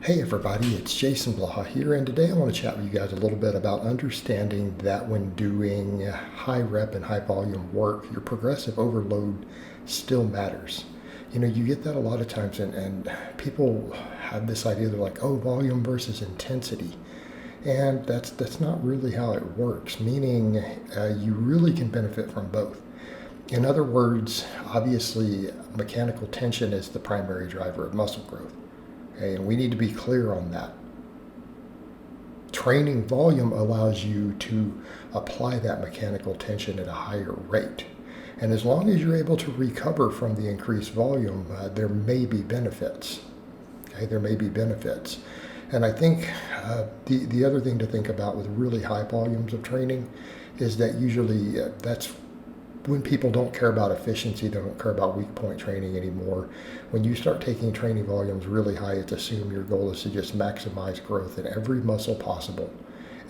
Hey everybody, it's Jason Blaha here, and today I want to chat with you guys a little bit about understanding that when doing high rep and high volume work, your progressive overload still matters. You know, you get that a lot of times, and people have this idea, they're like, oh, volume versus intensity. And that's not really how it works, meaning you really can benefit from both. In other words, obviously, mechanical tension is the primary driver of muscle growth. Okay, and we need to be clear on that. Training volume allows you to apply that mechanical tension at a higher rate. And as long as you're able to recover from the increased volume, there may be benefits. Okay, there may be benefits. And I think the other thing to think about with really high volumes of training is that usually that's when people don't care about efficiency, they don't care about weak point training anymore. When you start taking training volumes really high, it's assumed your goal is to just maximize growth in every muscle possible,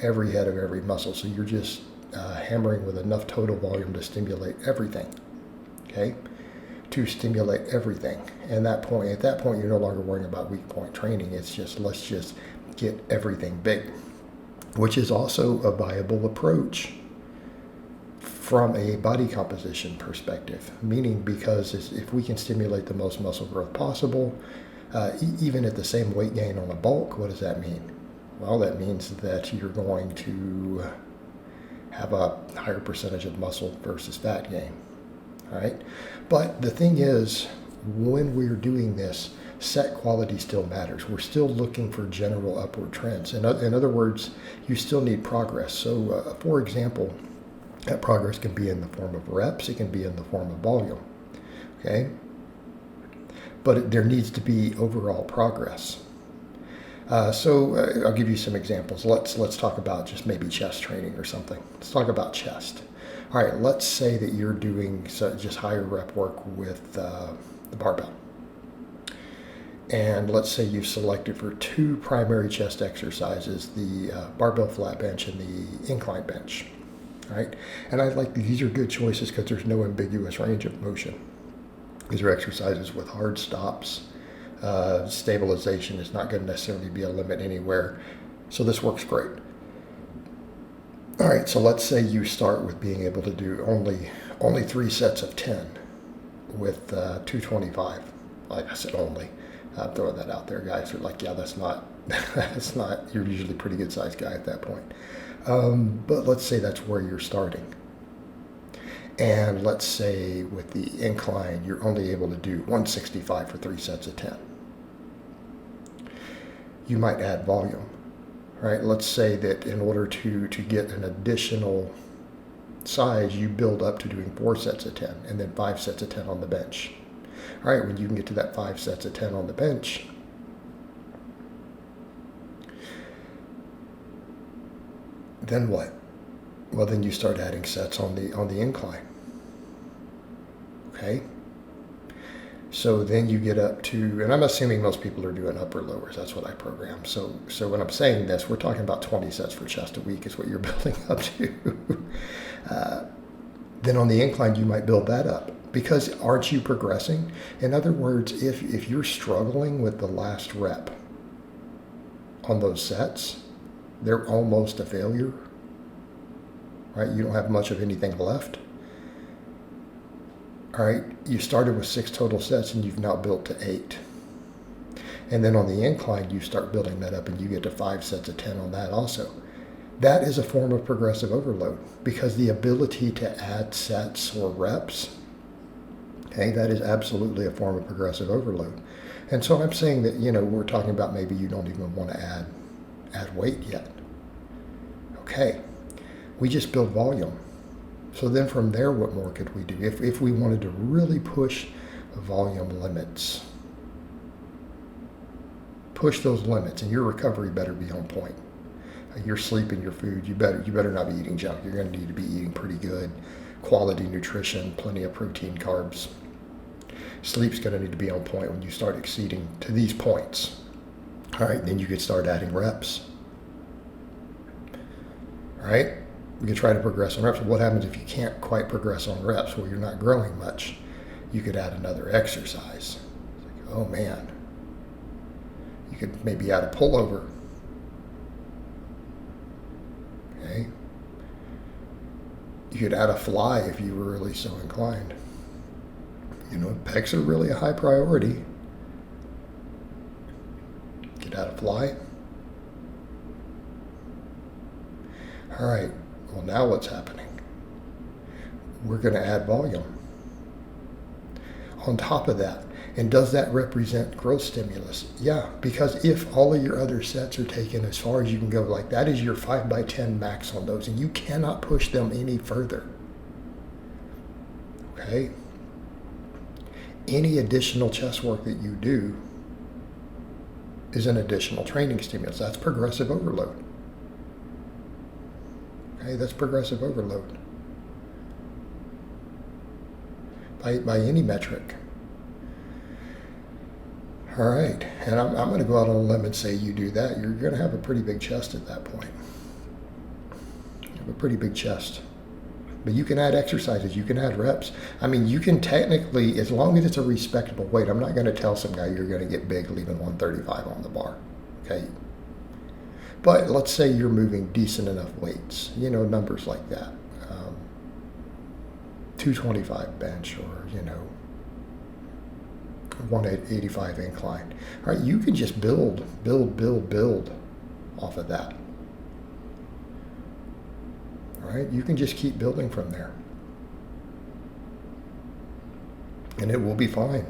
every head of every muscle. So you're just hammering with enough total volume to stimulate everything, okay? To stimulate everything. And at that point, you're no longer worrying about weak point training. It's just, let's just get everything big, which is also a viable approach from a body composition perspective, meaning because if we can stimulate the most muscle growth possible, even at the same weight gain on a bulk, what does that mean? Well, that means that you're going to have a higher percentage of muscle versus fat gain, all right? But the thing is, when we're doing this, set quality still matters. We're still looking for general upward trends. In other words, you still need progress. So, for example, that progress can be in the form of reps, it can be in the form of volume, okay? But there needs to be overall progress. So I'll give you some examples. Let's talk about just maybe chest training or something. Let's talk about chest. All right, let's say that you're doing just higher rep work with the barbell. And let's say you've selected for two primary chest exercises, the barbell flat bench and the incline bench. Right? And these are good choices because there's no ambiguous range of motion. These are exercises with hard stops. Stabilization is not going to necessarily be a limit anywhere. So this works great. All right, so let's say you start with being able to do only 3 sets of 10 with 225. Like I said, only. I'm throwing that out there. Guys are like, yeah, that's not, you're usually a pretty good sized guy at that point. But let's say that's where you're starting. And let's say with the incline, you're only able to do 165 for 3 sets of 10. You might add volume, right? Let's say that in order to get an additional size, you build up to doing 4 sets of 10 and then 5 sets of 10 on the bench. All right, when you can get to that 5 sets of 10 on the bench, then what? Well, then you start adding sets on the incline. Okay? So then you get up to, and I'm assuming most people are doing upper lowers. That's what I program. So when I'm saying this, we're talking about 20 sets for chest a week is what you're building up to. Then on the incline, you might build that up. Because aren't you progressing? In other words, if you're struggling with the last rep on those sets, they're almost a failure, right? You don't have much of anything left. All right, you started with 6 total sets and you've now built to 8. And then on the incline, you start building that up and you get to 5 sets of 10 on that also. That is a form of progressive overload because the ability to add sets or reps, okay, that is absolutely a form of progressive overload. And so I'm saying that, we're talking about maybe you don't even want to add weight yet. Okay, we just build volume. So then from there, what more could we do? If we wanted to really push volume limits, push those limits, and your recovery better be on point. Your sleep and your food, you better not be eating junk. You're going to need to be eating pretty good quality nutrition, plenty of protein, carbs. Sleep's going to need to be on point when you start exceeding to these points. All right, then you could start adding reps. All right, you can try to progress on reps. What happens if you can't quite progress on reps? Well, you're not growing much. You could add another exercise. It's like, oh man, You could maybe add a pullover. Okay. You could add a fly if you were really so inclined. Pecs are really a high priority. You could add a fly. All right, well, now what's happening? We're going to add volume on top of that. And does that represent growth stimulus? Yeah, because if all of your other sets are taken as far as you can go, like that is your 5x10 max on those, and you cannot push them any further. Okay? Any additional chest work that you do is an additional training stimulus. That's progressive overload. Okay, that's progressive overload. By any metric. All right, and I'm going to go out on a limb and say you do that, you're going to have a pretty big chest at that point. You have a pretty big chest. But you can add exercises, you can add reps. I mean, you can technically, as long as it's a respectable weight, I'm not going to tell some guy you're going to get big leaving 135 on the bar, okay? But let's say you're moving decent enough weights, numbers like that. 225 bench or, 185 incline. All right, you can just build off of that. All right, you can just keep building from there. And it will be fine.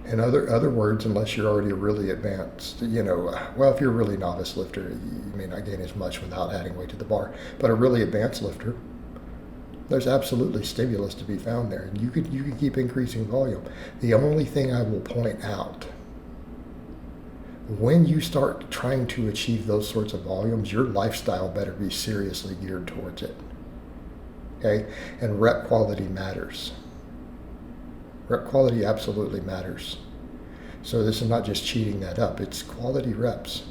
In other words, unless you're already really advanced, well, if you're a really novice lifter, you may not gain as much without adding weight to the bar. But a really advanced lifter, there's absolutely stimulus to be found there. And you could keep increasing volume. The only thing I will point out, when you start trying to achieve those sorts of volumes, your lifestyle better be seriously geared towards it. Okay? And rep quality matters. Rep quality absolutely matters. So this is not just cheating that up, it's quality reps.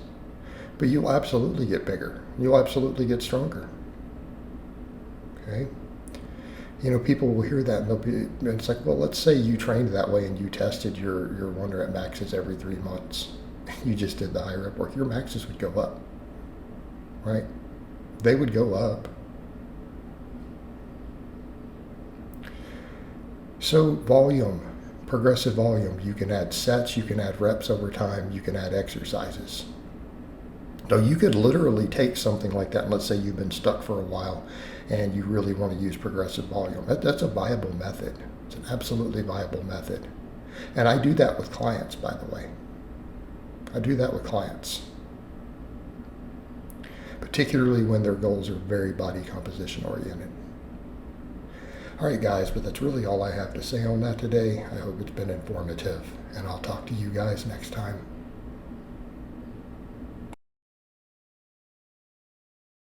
But you'll absolutely get bigger. You'll absolutely get stronger. Okay? People will hear that and it's like, well, let's say you trained that way and you tested your 1 rep maxes every 3 months. You just did the high rep work. Your maxes would go up, right? They would go up. So volume, progressive volume. You can add sets, you can add reps over time, you can add exercises. Now, you could literally take something like that, and let's say you've been stuck for a while and you really want to use progressive volume. That's a viable method. It's an absolutely viable method. And I do that with clients, by the way. I do that with clients, particularly when their goals are very body composition oriented. All right, guys, but that's really all I have to say on that today. I hope it's been informative, and I'll talk to you guys next time.